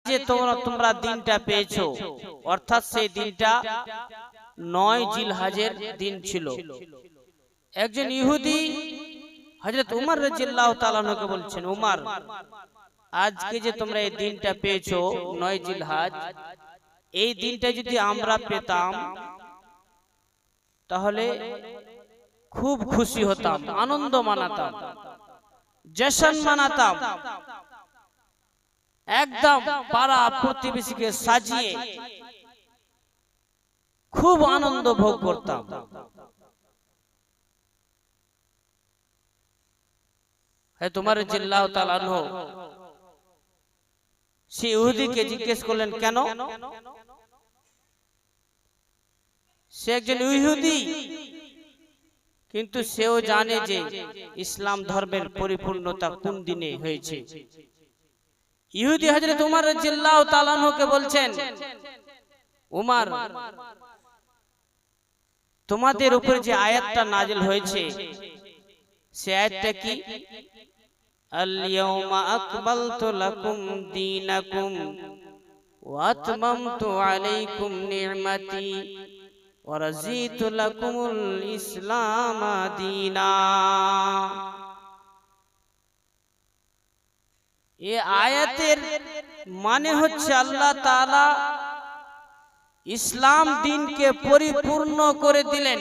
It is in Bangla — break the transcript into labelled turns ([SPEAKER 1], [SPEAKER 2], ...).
[SPEAKER 1] যে তোমরা দিনটা পেয়েছো, অর্থাৎ সেই দিনটা 9 জিলহজের দিন ছিল। একজন ইহুদি হযরত উমর রাদিয়াল্লাহু তাআলা আনহুকে বলছেন, উমর, আজকে যে তোমরা এই দিনটা পেয়েছো 9 জিলহজ, এই দিনটা যদি আমরা পেতাম তাহলে খুব খুশি হতাম, আনন্দ মানাতাম, জশ্ন মানাতাম, একদম পাড়া প্রতিবেশীকে সাজিয়ে খুব আনন্দ ভোগ করতাম। তোমার রাদিয়াল্লাহু তাআলা আনহু সেই ইহুদিকে জিজ্ঞেস করলেন, কেন? সে একজন ইহুদি, কিন্তু সেও জানে যে ইসলাম ধর্মের পরিপূর্ণতা কোন দিনে হয়েছে। ইহুদি হযরত উমর রাদিয়াল্লাহু তাআলা আনহুকে বলছেন, উমর, তোমাদের উপরে যে আয়াতটা নাযিল হয়েছে সে আয়াতটা কি? আল-ইয়াওমা আকমালতু লাকুম দীনাকুম ওয়া আতমামতু আলাইকুম নি'মাতি ওয়া রাযীতু লাকুমুল ইসলাম দীনা। এই আয়াতের মানে হচ্ছে আল্লাহ তাআলা ইসলাম দ্বীনকে পরিপূর্ণ করে দিলেন।